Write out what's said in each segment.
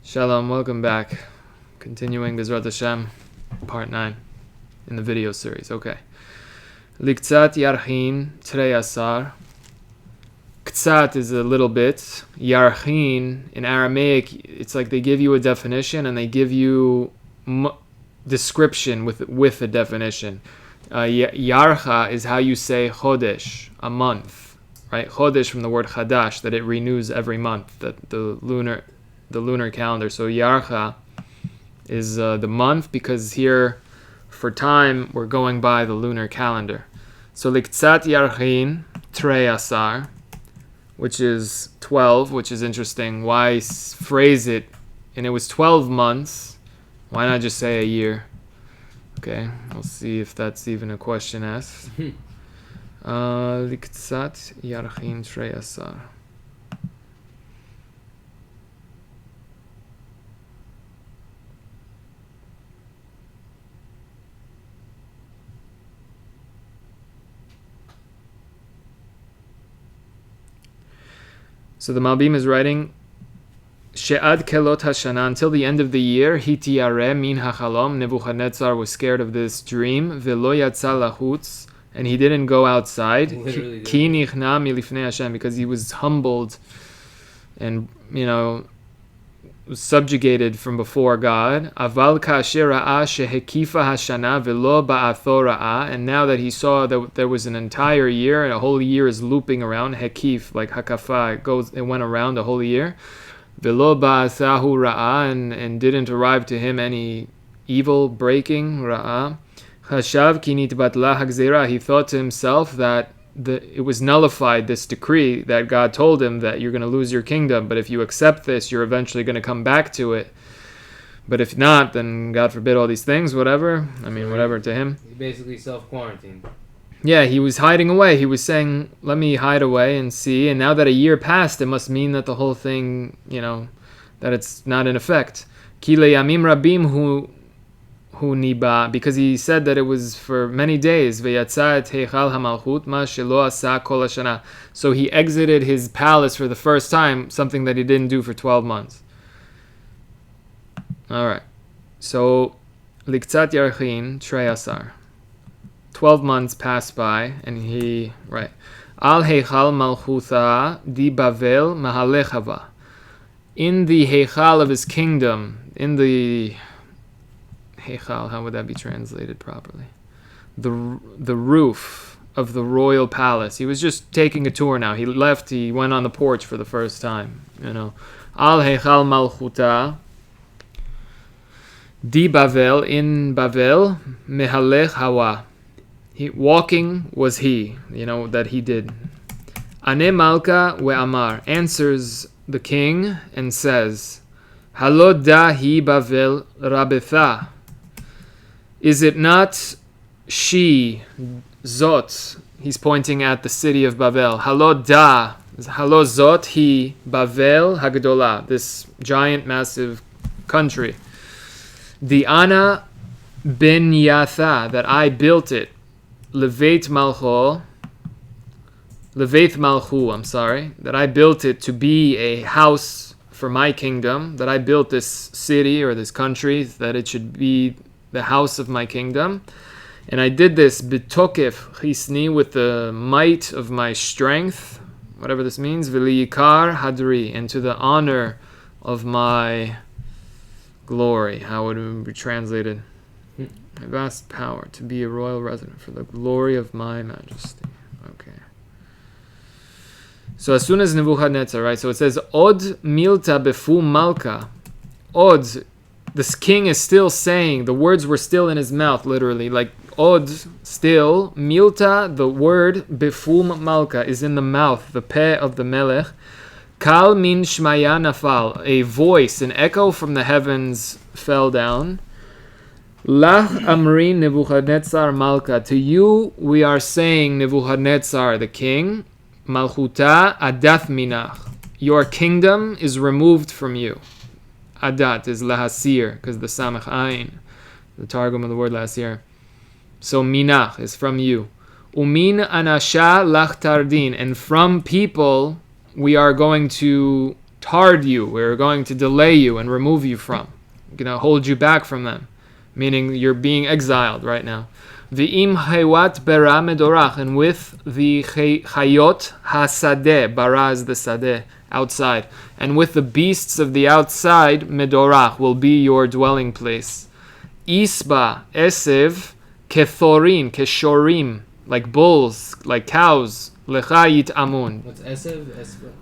Shalom, welcome back. Continuing Bezrat Hashem, part 9 in the video series. Okay. Liktzat yarchin trei asar. Ktsat is a little bit. Yarchin, in Aramaic, it's like they give you a definition and they give you description with a definition. Yarcha is how you say chodesh, a month. Right? Chodesh from the word chadash, that it renews every month, that the lunar calendar. So Yarcha is the month, because here for time we're going by the lunar calendar. So Liktzat Yarchin Trei Asar, which is 12, which is interesting. Why phrase it? And it was 12 months. Why not just say a year? Okay, we'll see if that's even a question asked. Liktzat Yarchin Trei Asar. So the Malbim is writing, She'ad kelot hashana, until the end of the year, hitiyareh min hachalom, Nebuchadnezzar was scared of this dream, velo yatsa lachutz, and he didn't go outside, ki nichna milifnei Hashem, because he was humbled and, was subjugated from before God. Aval ka'asher ra'a shehekifa hashana velo ba'atho ra'a, and now that he saw that there was an entire year, and a whole year is looping around, hekif, like hakafa, it went around the whole year, velo ba'athahu ra'a, and didn't arrive to him any evil breaking, ra'a, chashav ki nitbatla hagzera, he thought to himself that it was nullified, this decree that God told him that you're going to lose your kingdom, but if you accept this, you're eventually going to come back to it. But if not, then God forbid all these things, whatever. Whatever to him. He basically self-quarantined. Yeah, he was hiding away. He was saying, let me hide away and see. And now that a year passed, it must mean that the whole thing, that it's not in effect. Ki leyamim rabim hu niba, because he said that it was for many days. V'yatsa et heichal hamalchut ma shelo asa kol hashana. So he exited his palace for the first time, something that he didn't do for 12 months. All right. So Liktzat Yarchin Trei Asar. 12 months passed by, and he Al heichal malchutha di Bavel mahalechava. In the heichal of his kingdom, in the Heichal, how would that be translated properly? The roof of the royal palace. He was just taking a tour now. He left, he went on the porch for the first time. Al Heichal Malchuta Di Bavel, in Bavel, Mehalech Hawa. Walking was he, that he did. Ane Malka we Amar, answers the king and says, Halo da hi Bavel Rabetha. Is it not she, Zot? He's pointing at the city of Bavel. Halo Zot hi Bavel Hagdola, this giant, massive country. The Ana ben Yatha, that I built it. Leveit Malchu, that I built it to be a house for my kingdom, that I built this city or this country, that it should be the house of my kingdom. And I did this bitokef chisni, with the might of my strength, whatever this means, v'liyikar hadri, and to the honor of my glory. How would it be translated? My vast power, to be a royal resident for the glory of my majesty. Okay. So as soon as Nebuchadnezzar, right? So it says, Od milta befu malka. Od, this king is still saying, the words were still in his mouth, literally. Like, Od, still, milta, the word, befum malka, is in the mouth, the peh of the melech. Kal min shmaya nafal, a voice, an echo from the heavens fell down. Lach amri Nebuchadnezzar malka, to you we are saying, Nebuchadnezzar, the king, malchuta adath minach, your kingdom is removed from you. Adat is lahasir, because the samach ayin, the targum of the word lahasir. So minach is from you. Umin anasha lach tardin, and from people we are going to tard you. We're going to delay you and remove you from. We're going to hold you back from them. Meaning you're being exiled right now. V'im hayat bera medorach, and with the chayot hasadeh, bara is the sadeh, outside, and with the beasts of the outside, medorach will be your dwelling place. Isba, esev, kethorin, keshorim, like bulls, like cows, lecha yit'amun. What's esev? Esba?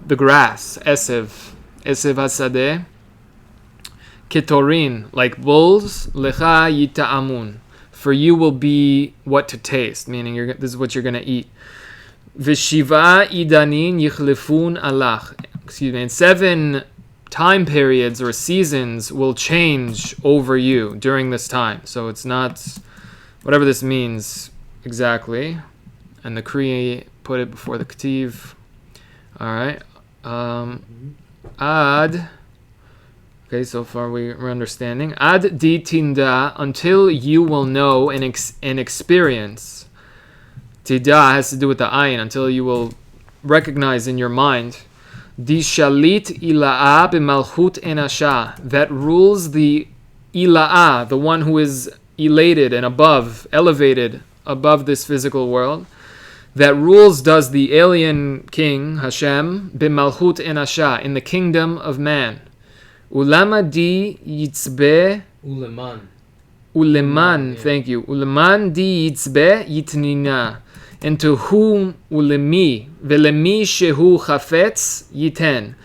The grass, esev hasadeh. Ketorin, like bulls, lecha yita'amun. For you will be what to taste, meaning this is what you're going to eat. V'shiva idanin yichlefun alach. Excuse me. And 7 time periods or seasons will change over you during this time. So it's not whatever this means exactly. And the Kriya put it before the Ketiv. All right. Ad. Okay, so far we're understanding. Ad di tinda, until you will know and experience. Tida has to do with the ayin, until you will recognize in your mind. Di shalit ila'a b'malchut enasha, that rules the ila'a, the one who is elated and above, elevated above this physical world. That rules does the alien king, Hashem, b'malchut enasha, in the kingdom of man. Ulama di yitzbe Uleman, thank you. Uleman di yitzbe yitnina. And to whom ulemi velemi shehu chafetz yiten.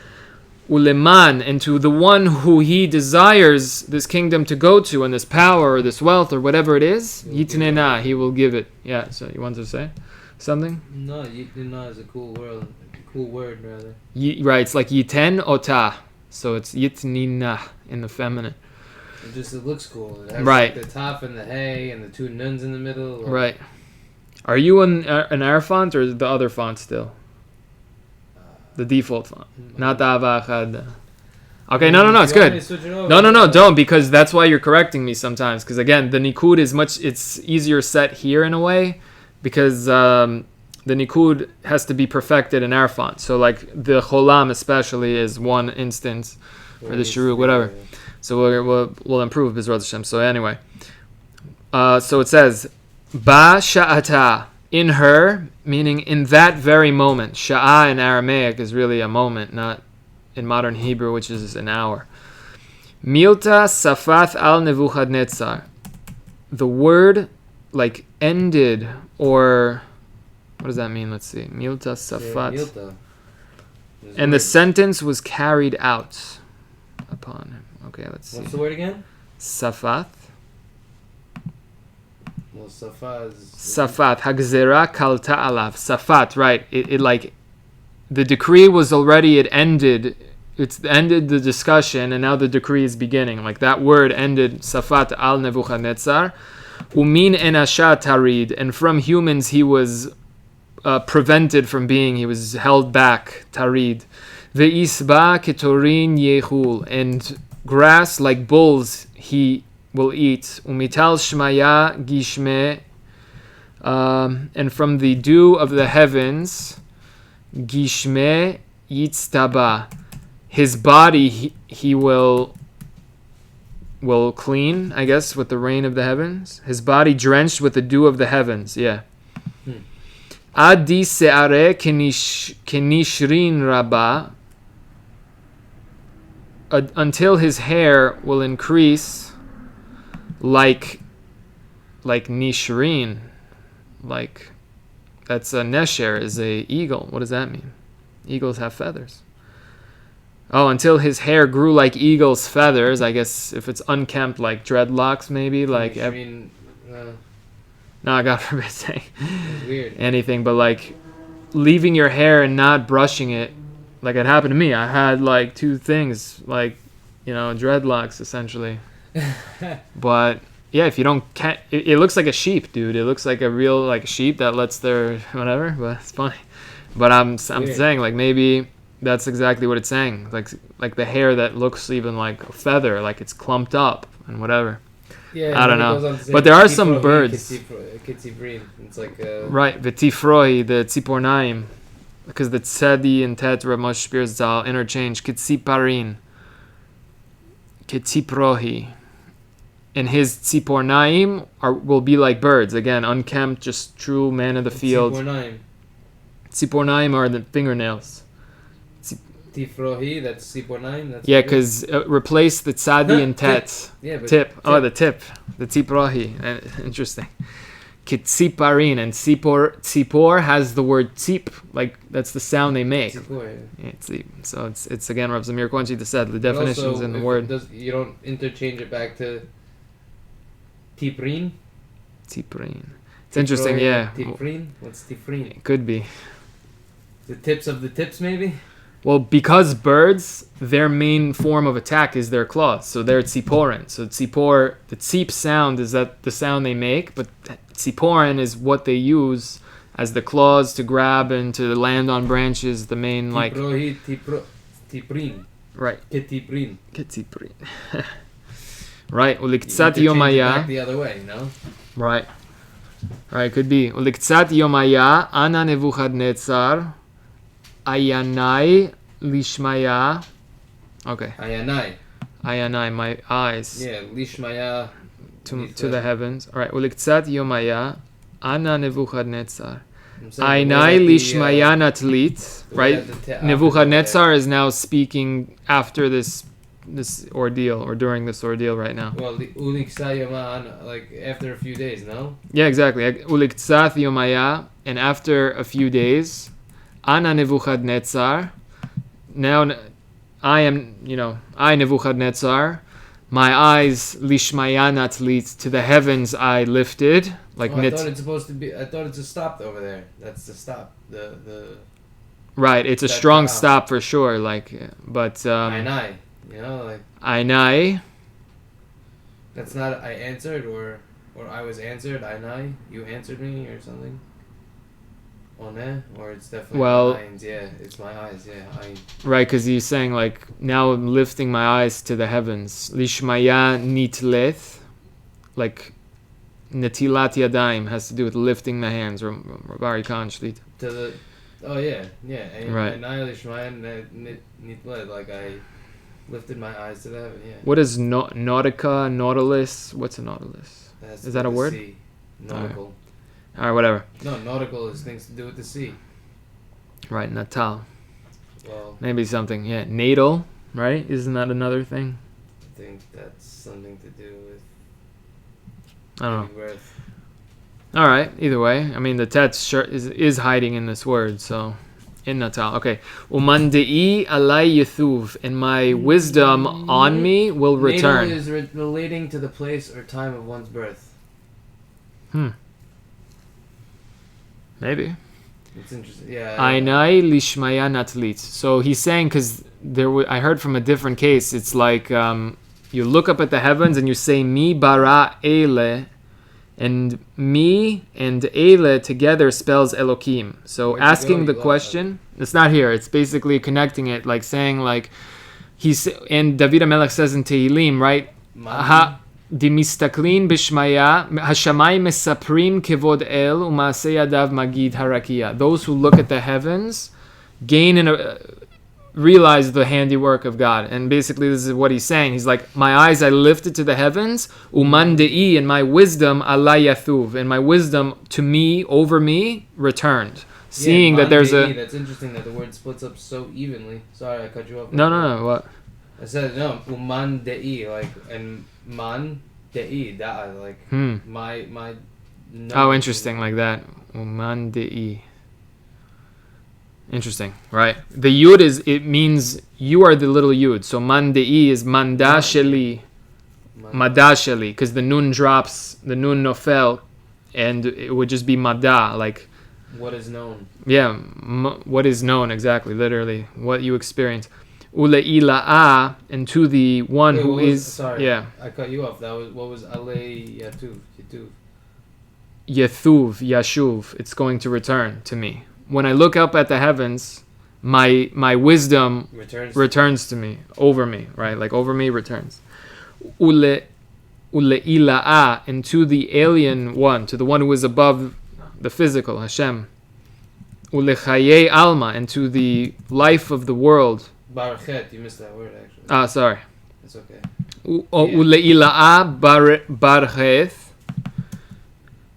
Uleman, and to the one who he desires this kingdom to go to, and this power or this wealth or whatever it is, yitnena, he will give it. Yeah. So you want to say something? No, yitnena is a cool word rather. Right. It's like yiten ota. So it's yitnina in the feminine. It looks cool. It has right. Like the top and the hay and the 2 nuns in the middle. Like. Right. Are you an Air font or the other font still? The default font. Not the AHAVA. Okay, no, it's good. No, don't, because that's why you're correcting me sometimes. Because again, the Nikud it's easier set here in a way, because the Nikud has to be perfected in our font. So like the Cholam especially is one instance, or the Shuruk, whatever. So we'll improve B'ezrat Hashem. So anyway, so it says, Ba sha'ata, in her, meaning in that very moment. Sha'ah in Aramaic is really a moment, not in modern Hebrew, which is an hour. Milta safath al Nebuchadnezzar. The word like ended, or what does that mean? Let's see. Milta safat. Milta. And the sentence was carried out upon him. Okay, let's see. What's the word again? Safath. Well, Safat. Safat. Hagzera kalta alav. Safat, right. It like, the decree was already, it ended the discussion, and now the decree is beginning. Like that word ended, Safat al Nebuchadnezzar. Umin enasha tarid. And from humans he was prevented from being, he was held back, tarid. Ve'isba ketorin yechul. And grass like bulls he will eat. Umital shmaya gishme. And from the dew of the heavens, gishme yitztaba. His body he will clean, I guess, with the rain of the heavens. His body drenched with the dew of the heavens. Yeah. Adi se'are kenishrin rabba. Until his hair will increase like nishrin. Like, that's a nesher, is a eagle. What does that mean? Eagles have feathers. Oh, until his hair grew like eagle's feathers. I guess if it's unkempt, like dreadlocks, maybe. Like, no, God forbid saying weird. Anything, but like leaving your hair and not brushing it. Like it happened to me. I had like 2 things, like, dreadlocks essentially. But yeah, if you don't, it looks like a sheep, dude. It looks like a real like sheep that lets their whatever. But it's funny. But I'm saying like maybe that's exactly what it's saying. Like the hair that looks even like a feather, like it's clumped up and whatever. Yeah, I don't know. But there are some birds. It's like right, v'tifroi, the tzipornaim. because the tzedi and tet Rav Moshe Shapiro Zal interchange. Kitziparin, kitziprohi. And his tzipornaim will be like birds. Again, unkempt, just true man of the field. Tzipornaim are the fingernails. Tifrohi, that's tzipornaim. Yeah, because replace the tzadi and tet. Yeah, but tip. Oh, the tip. The tziprohi. Interesting. Kitziparin, and tzipor has the word tzip, like that's the sound they make. Tzipor, yeah, tzip. So it's again Rav Zamir Kwanchi said the definitions in the word. You don't interchange it back to tiprin. Tiprin. It's interesting, yeah. Tiprin. What's tiprin? It could be. The tips of the tips, maybe. Well, because birds, their main form of attack is their claws, so they're tziporin. So tzipor, the tzip sound is that the sound they make, but tziporin is what they use as the claws to grab and to land on branches. The main like. Tiprin. Right. Ketiprin. Ketiprin. Right. Uliktzat yomaya. Back the other way, no. Right. Right. Could be. Uliktzat yomaya ana Nebuchadnezzar. Ayanai lishmaya. Okay. Ayanai, my eyes. Yeah, lishmaya. To the heavens. All right. Uliktzat yomaya ana Nebuchadnezzar. Ainai lishmaya natlit. Right. Nebuchadnezzar is now speaking after this ordeal or during this ordeal right now. Well, uliktzat yomaya, like after a few days, no? Yeah, exactly. Uliktzat yomaya, and after a few days. Ana Nebuchadnezzar. Now I Nebuchadnezzar. My eyes lishmaya natlit, to the heavens I lifted. Like I thought it's supposed to be. I thought it's a stop over there. That's the stop. The. Right, it's a strong stop for sure. Like, but. Ainai, like. Ainai. That's not I answered or I was answered. Ainai, you answered me or something. Or it's definitely my eyes. Yeah, it's my eyes. Yeah, right, because he's saying like now I'm lifting my eyes to the heavens. Lishmaya nitleth, like netilat yadayim has to do with lifting the hands. Or Bari Khan Shlit. To the yeah. Right. Lishmaya nitlet, like I lifted my eyes to the heaven. Yeah. What is nautica, nautilus? What's a nautilus? Is that a word? Sea. Nautical. All right, whatever. No, nautical is things to do with the sea. Right, natal. Well, maybe something. Yeah, natal. Right? Isn't that another thing? I think that's something to do with. I don't know. Birth. All right. Either way, I mean the tet is hiding in this word, so in natal. Okay. Umandei alay yithuv, and my wisdom on me will return. Natal is relating to the place or time of one's birth. Maybe. It's interesting. Yeah. Ainai lishmaya natlit. So he's saying, because I heard from a different case, it's like you look up at the heavens and you say mi bara ele, and mi and ele together spells Elokim. So asking the question, it's not here. It's basically connecting it, like saying like and David HaMelech says in Tehillim, right? Dimistaklin bishmaya hashamayim mesaprim kevod el u'maaseh yadav magid harakia. Those who look at the heavens gain and realize the handiwork of God. And basically this is what he's saying. He's like, my eyes I lifted to the heavens, uman de'i, and my wisdom Allah yathuv, and my wisdom to me, over me, returned. Seeing that there's that's interesting that the word splits up so evenly. Sorry, I cut you off. No, what? I said no, uman de'i, like, and man de'i, that, like, my. Oh, interesting, like that. Uman de'i. Interesting, right? The yud it means you are the little yud. So man de'i is manda sheli, mada sheli, because the nun drops, the nun nofel, and it would just be mada, like. What is known. Yeah, what is known, exactly, literally, what you experience. Ule'ila'a, and to the one who is. Sorry, yeah. I cut you off. What was alei yatuv? Yethuv, yashuv, it's going to return to me. When I look up at the heavens, my wisdom returns to me, over me, right? Like over me returns. Ule'ila'a, and to the alien one, to the one who is above the physical, Hashem. Ulechaye alma, and to the life of the world. Barchet, you missed that word actually. Sorry. It's okay. Uleila'a barchet.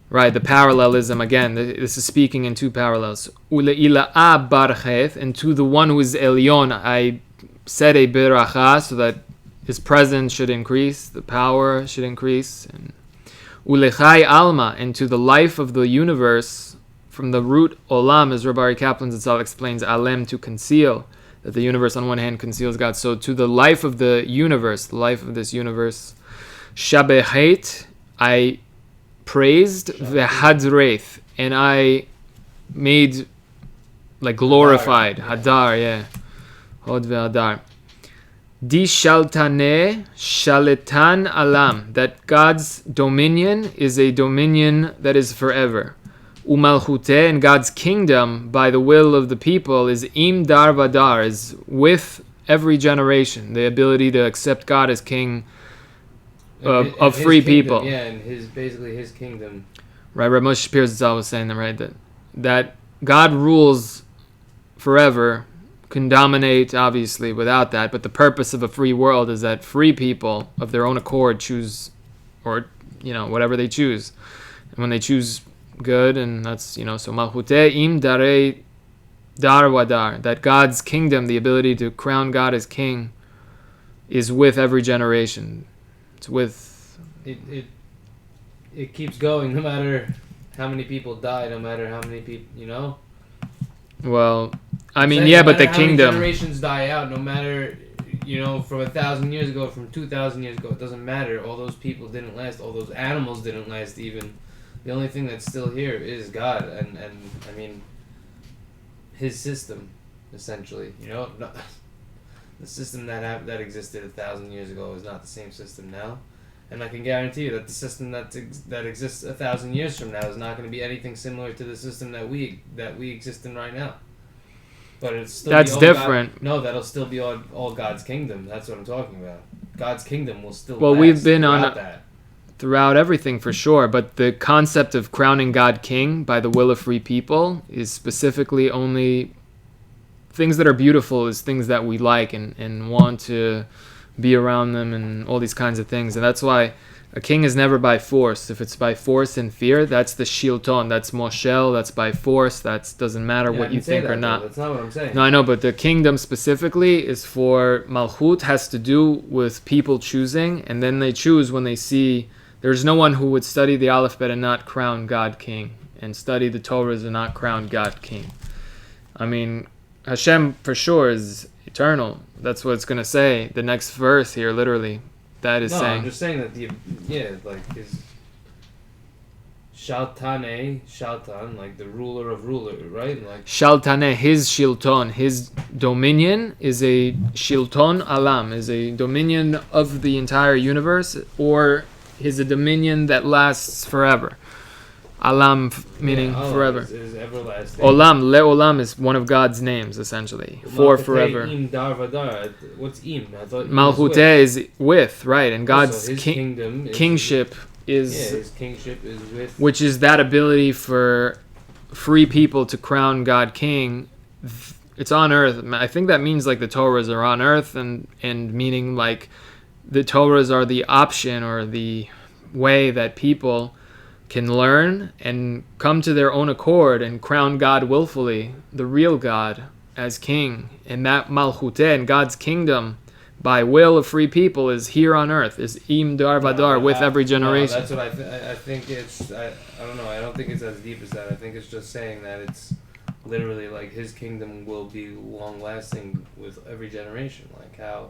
Right, the parallelism again. This is speaking in two parallels. Uleila'a barchet, and to the one who is Elyon, I said a beracha so that his presence should increase, the power should increase. And Ulechai alma, and to the life of the universe, from the root olam, as Rabbi Kaplan Zatzal explains, alem, to conceal, that the universe on one hand conceals God. So to the life of the universe, the life of this universe, shabechet, I praised, vehadreith, and I made, like, glorified, hadar, yeah, hod vehadar. Di shaltaneh shaletan alam, that God's dominion is a dominion that is forever. Umalchuteh, and God's kingdom by the will of the people is im dar vadar, is with every generation, the ability to accept God as king of free kingdom, people. Yeah, and basically his kingdom. Right, Rav Moshe Shapiro Zatzal was saying that, right, that God rules forever, can dominate, obviously, without that, but the purpose of a free world is that free people, of their own accord, choose, or, whatever they choose. And when they choose good, and that's, so Malchuteh im darei dar wadar, that God's kingdom, the ability to crown God as king, is with every generation. It's with... It keeps going, no matter how many people die, no matter how many people, Well, I mean, yeah, but the kingdom... How many generations die out, no matter, from 1,000 years ago, from 2,000 years ago, it doesn't matter. All those people didn't last, all those animals didn't last even. The only thing that's still here is God, and I mean, his system, essentially. The system that existed 1,000 years ago is not the same system now. And I can guarantee you that the system that exists 1,000 years from now is not going to be anything similar to the system that we exist in right now. But it's still that's different. That'll still be all God's kingdom. That's what I'm talking about. God's kingdom will still. Well, we've been that. Throughout everything for sure, but the concept of crowning God king by the will of free people is specifically only things that are beautiful, is things that we like and want to be around them, and all these kinds of things. And that's why a king is never by force. If it's by force and fear, that's the shilton, that's moshel, that's by force. That doesn't matter what you think or not. That's not what I'm saying. No, I know, but the kingdom specifically is for malchut, has to do with people choosing, and then they choose when they see there's no one who would study the alphabet and not crown God king, and study the Torahs and not crown God king. I mean, Hashem for sure is eternal. That's what it's going to say. The next verse here, literally, that is saying... I'm just saying that his Shaltan, like the ruler of rulers, right? Like Shaltaneh, his shilton, his dominion is a shilton alam, is a dominion of the entire universe, or is a dominion that lasts forever. Alam meaning forever. Is everlasting. Olam, le'olam is one of God's names, essentially. For forever. What's im? Malchuteh is with, right? And God's kingdom kingship is... his kingship is with... Which is that ability for free people to crown God king. It's on earth. I think that means like the Torahs are on earth, and meaning like the Torahs are the option or the way that people can learn and come to their own accord and crown God willfully, the real God, as king. And that Malchuteh, and God's kingdom, by will of free people, is here on earth, is im dar vadar, with every generation. That's what I think it's... I don't know, I don't think it's as deep as that. I think it's just saying that it's literally like his kingdom will be long-lasting with every generation. Like how...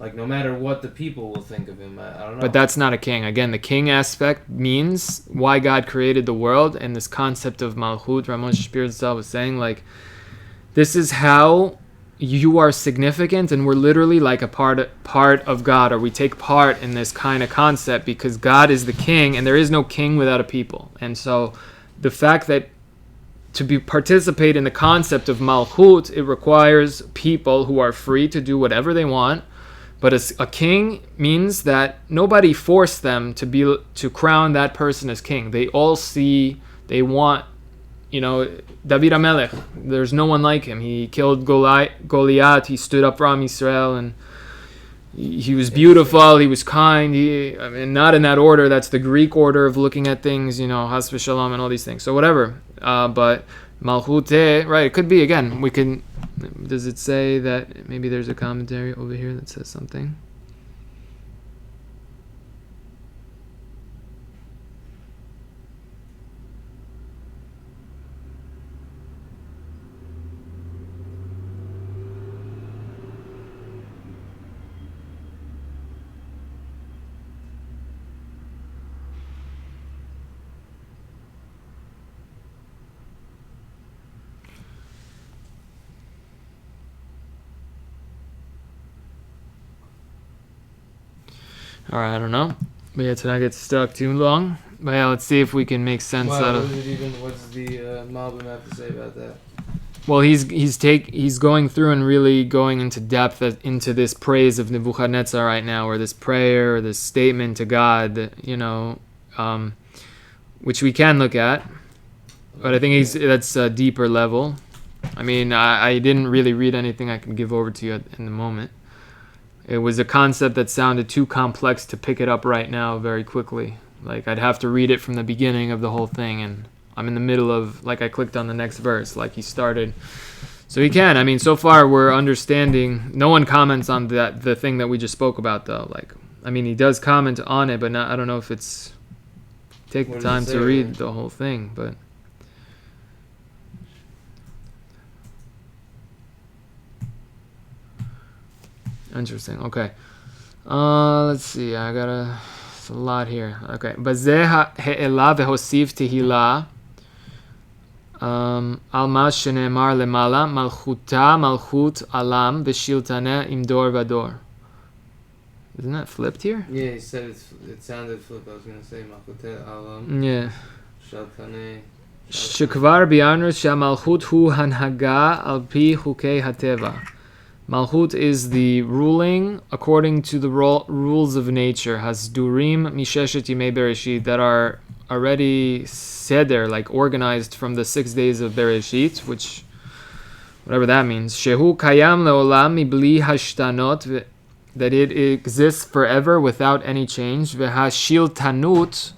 Like, no matter what the people will think of him, I don't know. But that's not a king. Again, the king aspect means why God created the world, and this concept of Malchut, Rav Moshe Shapiro Zatzal was saying, like, this is how you are significant, and we're literally like a part of God, or we take part in this kind of concept, because God is the king, and there is no king without a people. And so the fact that to participate in the concept of Malchut, it requires people who are free to do whatever they want. But a king means that nobody forced them to crown that person as king. They all see, they want, David HaMelech, there's no one like him. He killed Goliath, he stood up for Am Yisrael, and he was beautiful, he was kind. Not in that order, that's the Greek order of looking at things, Has v'Shalom and all these things. So whatever. But Malchut, right, it could be, again, does it say that, maybe there's a commentary over here that says something? Alright, I don't know. But yeah, to not get stuck too long. But yeah, let's see if we can make sense out of... What's the Malbim have to say about that? Well, he's going through and really going into depth into this praise of Nebuchadnezzar right now, or this prayer, or this statement to God, which we can look at. But I think that's a deeper level. I didn't really read anything I can give over to you in the moment. It was a concept that sounded too complex to pick it up right now very quickly. Like, I'd have to read it from the beginning of the whole thing, and I'm in the middle of, I clicked on the next verse, he started. So he can. So far we're understanding. No one comments on the thing that we just spoke about, though. He does comment on it, but I don't know if it's... Take the time to read the whole thing, but... Interesting. Okay. Let's see. It's a lot here. Okay. Bazeh ha'ela v'hosiv tehila al ma shene'emar lemala malchuta malchut alam v'shiltaneh im dor vador. Isn't that flipped here? Yeah, he said it sounded flipped. I was going to say malchut alam. Yeah. Shiltaneh. Shekvar bi'arnu she'amalchut hu hanhaga al pi chukei hateva. Malchut is the ruling according to the rules of nature. Hasdurim misheshet yimei bereshit, that are already seder, organized from the 6 days of Bereshit, which, whatever that means. Shehu kayam leolam mibli hashtanot, that it exists forever without any change. V'hashiltanut,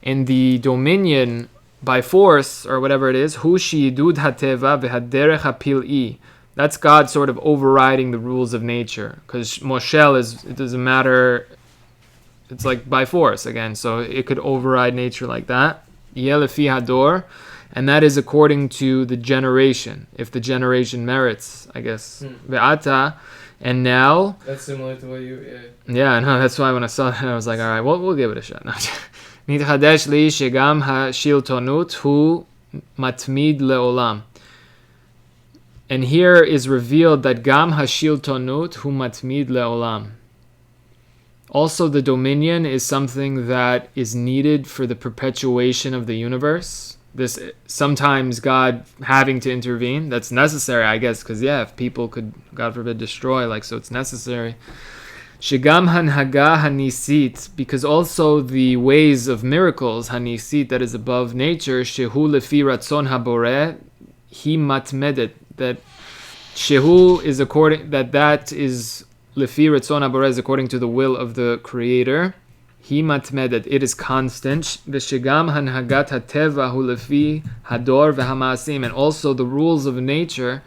in the dominion by force, or whatever it is. Hu shiyidud hateva v'haderech hapil'i. That's God sort of overriding the rules of nature, because Moshel it doesn't matter, it's by force again, so it could override nature like that. Yelefi hador, and that is according to the generation, if the generation merits, I guess. Ve'ata, and now... That's similar to what you... Yeah, no, that's why when I saw that, I was like, alright, we'll give it a shot. Nitchadesh li shegam hashiltonut hu matmid leolam. And here is revealed that Gam Hashiltonut Hu Matmid Leolam. Also, the dominion is something that is needed for the perpetuation of the universe. This sometimes God having to intervene. That's necessary, I guess, because if people could, God forbid, destroy, so it's necessary. Shegam Hanhaga Hanisit, because also the ways of miracles, Hanisit, that is above nature, Shehu Lefi Ratzon Haboreh, Hi Matmedet, that Shehu is that is Lefi Ratzon HaBoreh, is according to the will of the Creator. Hi matmedet, it is constant. V'shegam hanhagat hateva hu lefi hador v'hamaasim, and also the rules of nature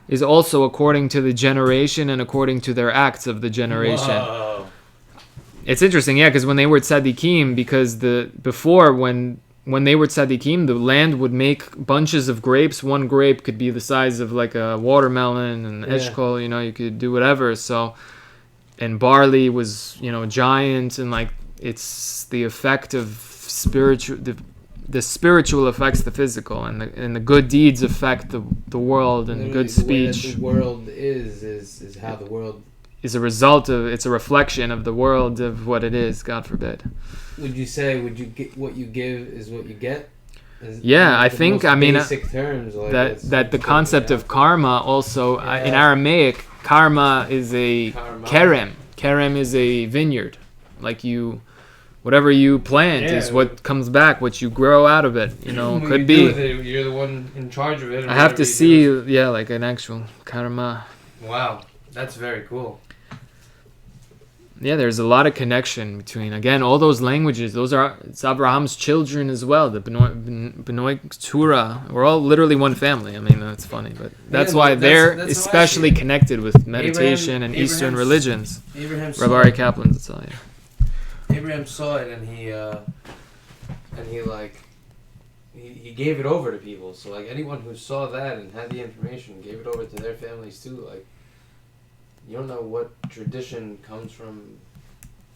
is also according to the generation and according to their acts of the generation. Whoa. It's interesting, because when they were tzaddikim, because before when they were tzaddikim, the land would make bunches of grapes. One grape could be the size of a watermelon, and eshkol, you could do whatever. So, and barley was, giant, and it's the effect of spiritual, the spiritual affects the physical, and the good deeds affect the world, and literally, good speech. The world is how the world is a result of, it's a reflection of the world of what it is, God forbid. Would you get what you give is what you get? I think, basic terms, that the concept of karma also, in Aramaic, karma is a kerem. Kerem is a vineyard. whatever you plant is Yeah. what comes back, what you grow out of it. You know, What could you do be. with it, you're the one in charge of it. I have to see, yeah, like an actual karma. Wow, that's very cool. Yeah, there's a lot of connection between, again, all those languages. It's Abraham's children as well. The Benoy Tura. We're all literally one family. I mean, that's funny, but that's Yeah, why that's they're how I see especially it. connected with meditation and Eastern Abraham's- religions. Abraham saw Rabbi it. Kaplan, that's all, yeah. Abraham saw it, and he gave it over to people. So like anyone who saw that and had the information gave it over to their families too. Like you don't know what tradition comes from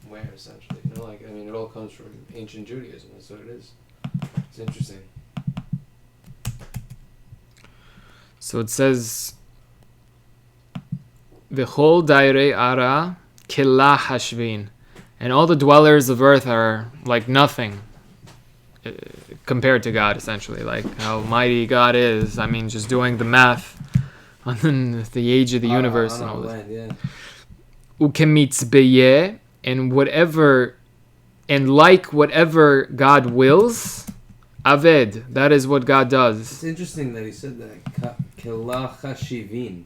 where essentially. You know, like I mean, it all comes from ancient Judaism. That's what it is. It's interesting. So it says, V'chol dairei ara kila hashvin. And all the dwellers of earth are like nothing compared to God, essentially. Like how mighty God is. I mean, just doing the math on the age of the universe and all this. Land, yeah. Ukemitzbeye, and whatever, and like whatever God wills, aved, that is what God does. It's interesting that he said that. Kela chashivin.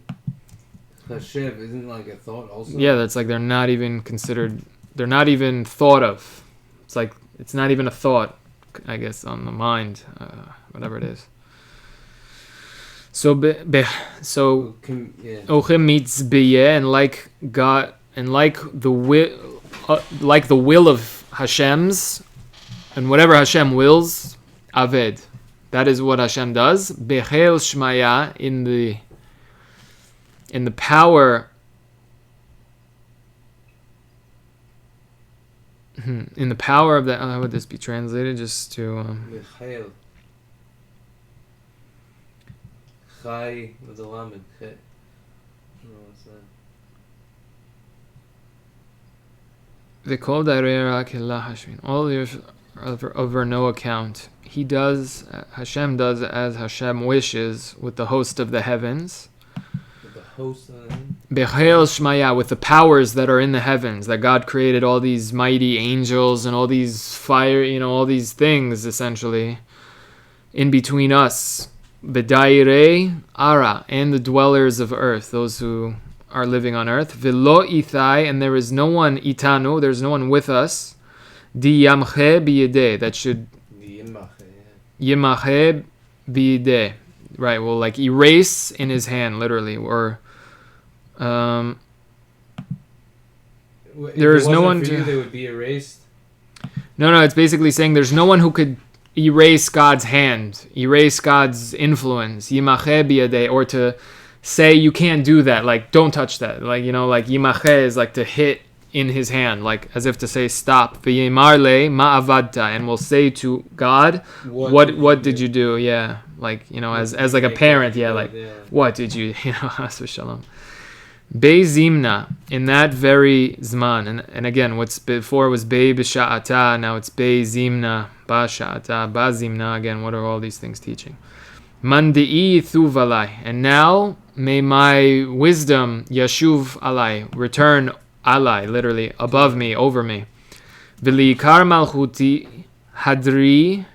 Chashev isn't like a thought also. Yeah, that's like they're not even considered, they're not even thought of. It's like, it's not even a thought, I guess, on the mind, whatever it is. So, so, Yeah. Ochem mitzbeye, and like God, and like the will of Hashem's, and whatever Hashem wills, aved. That is what Hashem does. Bechel shmaya, in the power, in the power of that. How would this be translated? Just to Michael. Chai with a lamed. No, what's that? the kol dairei kila hashvin. All the earth over no account. He does, Hashem does as Hashem wishes with the host of the heavens. With the host on it. Bechel shmaya, with the powers that are in the heavens, that God created all these mighty angels and all these fire, all these things essentially in between us. B'dairei ara, and the dwellers of earth, those who are living on earth. V'lo ithai, and there is no one itanu, there's no one with us. Di yamche biyedeh, that should The Yimach, Yimache bide. Right, well, like erase in his hand, literally. Or there is no one for you, to. they would be erased. No, it's basically saying there's no one who could erase God's hand, erase God's influence. Yimache bide, or to say you can't do that, like don't touch that. Like, like yimache is like to hit in his hand, like as if to say stop. V'yimarle ma'avadta, and we'll say to God, what did you do? Yeah, like as like a parent, yeah, like what did you, Has v'shalom. Be'zimna, in that very zman, and again, what's before was be b'sha'ata, now it's be'zimna, ba'sha'ata, ba'zimna. Again, what are all these things teaching? Mandi'i thuvalai, and now may my wisdom yashuv alai, return alai, literally above me, over me. V'liikar malchuti hadri.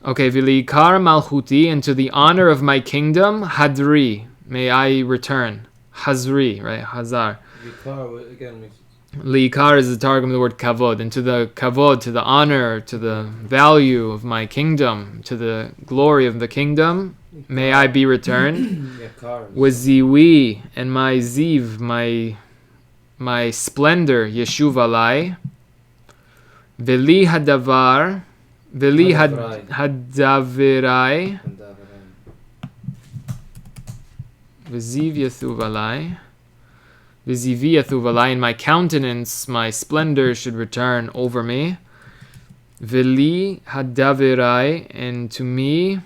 Okay, v'liikar malchuti, and to the honor of my kingdom, hadri, may I return. Hazri, right? Hazar. Vikar, again, Liikar is the targum of the word kavod, and to the kavod, to the honor, to the value of my kingdom, to the glory of the kingdom, may I be returned. Waziwi, and my ziv, my splendor, yeshuv alai. Veli hadavar, veli hadavirai, v'ziv yathuv alai. V'zivi yathuv alai, in my countenance, my splendor should return over me. Veli hadavirai, and to me,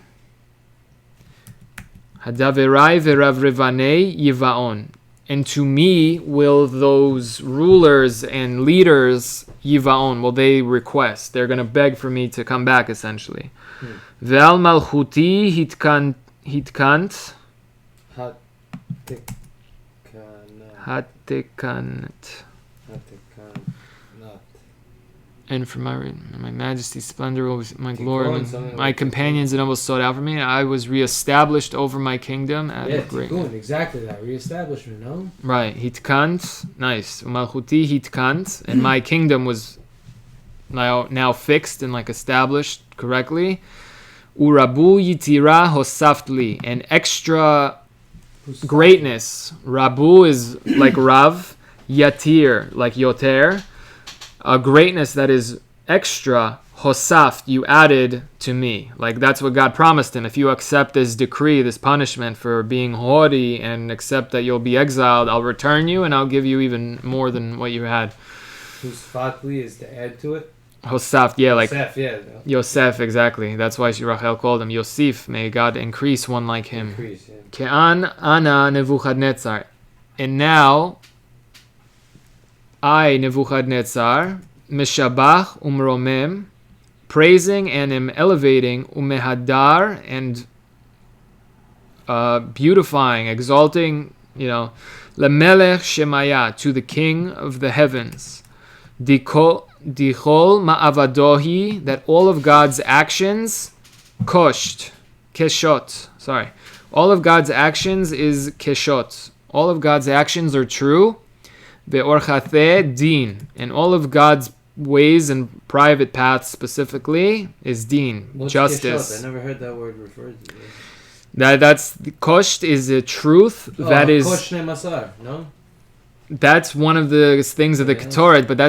hadavirai v'ravrivanei yivaon, and to me will those rulers and leaders yivaon, will they request, they're going to beg for me to come back, essentially. Ve'al malchuti hitkant hatekant. not. And for my majesty's splendor, my Keep glory, going, something my like companions and nobles sought out for me. I was reestablished over my kingdom. Yeah, tikkun, exactly that. Reestablishment, no? Right. Hitkant. Nice. Umalchuti hitkant. And my kingdom was now fixed and like established correctly. Urabu yitira hosaftli. And extra greatness. Rabu is like Rav. Yatir, like Yoter. A greatness that is extra, hosaft, you added to me. Like that's what God promised him. If you accept this decree, this punishment for being haughty and accept that you'll be exiled, I'll return you and I'll give you even more than what you had. Husfatli is to add to it? Hosaft, yeah, like Yosef, yeah. Yosef, exactly. That's why Rachel called him Yosef. May God increase one like him. Increase, yeah. Ke'an ana Nebuchadnezzar. And now I, Nebuchadnezzar, Meshabach umromem, praising and am elevating, umehadar, and beautifying, exalting, lemelech shemaya, to the King of the heavens. Dichol ma'avadohi, that all of God's actions, keshot, all of God's actions is keshot. All of God's actions are true. Ve'orchateh din, and all of God's ways and private paths specifically is din, What's justice. Keshot? I never heard that word referred to. That's kosht is a truth that is. Koshne masar, no? That's one of the things of the Ketoret, but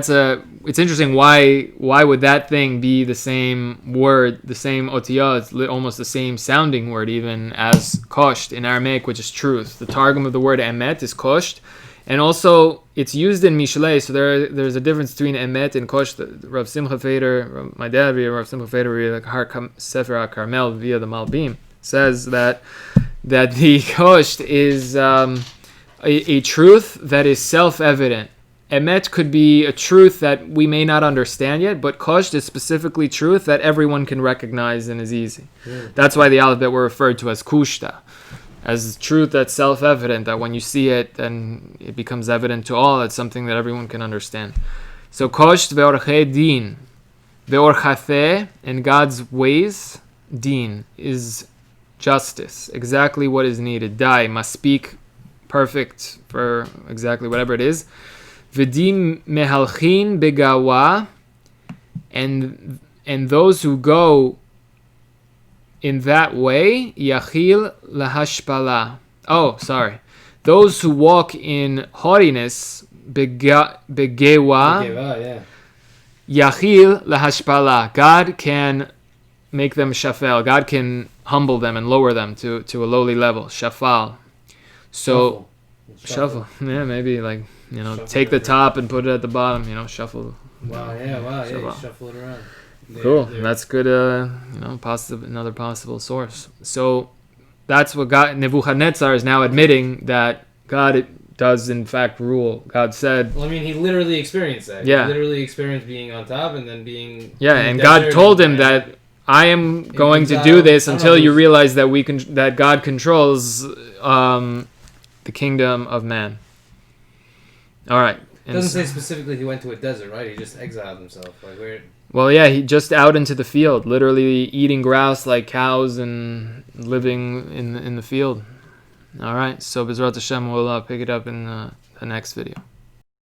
it's interesting. Why would that thing be the same word, the same otiyah? It's almost the same sounding word even as kosht in Aramaic, which is truth. The targum of the word emet is kosht. And also, it's used in Mishlei, so there's a difference between Emet and Kosh. Rav Simcha Feder, my dad, Rav Simcha Feder, Sefer HaKarmel via the Malbim, says that the Kosh is a truth that is self-evident. Emet could be a truth that we may not understand yet, but Kosh is specifically truth that everyone can recognize and is easy. Yeah. That's why the alphabet were referred to as Kushta, as truth that's self-evident, that when you see it, then it becomes evident to all. It's something that everyone can understand. So, kosht ve'orchei din, ve'orchateh, and God's ways, din, is justice, exactly what is needed. Dai, must speak perfect for exactly whatever it is. V'dim mehalchin begawa, and those who go in that way, yachil lahashpala. Those who walk in haughtiness, begewa, yachil lahashpala. God can make them shafel. God can humble them and lower them to a lowly level. Shafal. So, shuffle. Yeah, maybe take the top and put it at the bottom. Shuffle. Wow. Yeah, shuffle it around. Cool. That's good. Another possible source. So that's what Nebuchadnezzar is now admitting, that God does in fact rule. God said. Well, I mean, he literally experienced that. Yeah. He literally experienced being on top and then being. Yeah, and God told him that I am going to do this until you realize that that God controls the kingdom of man. All right. It doesn't say specifically he went to a desert, right? He just exiled himself. Well, yeah, he just out into the field, literally eating grass like cows and living in the field. All right, so B'ezrat Hashem, we'll pick it up in the next video.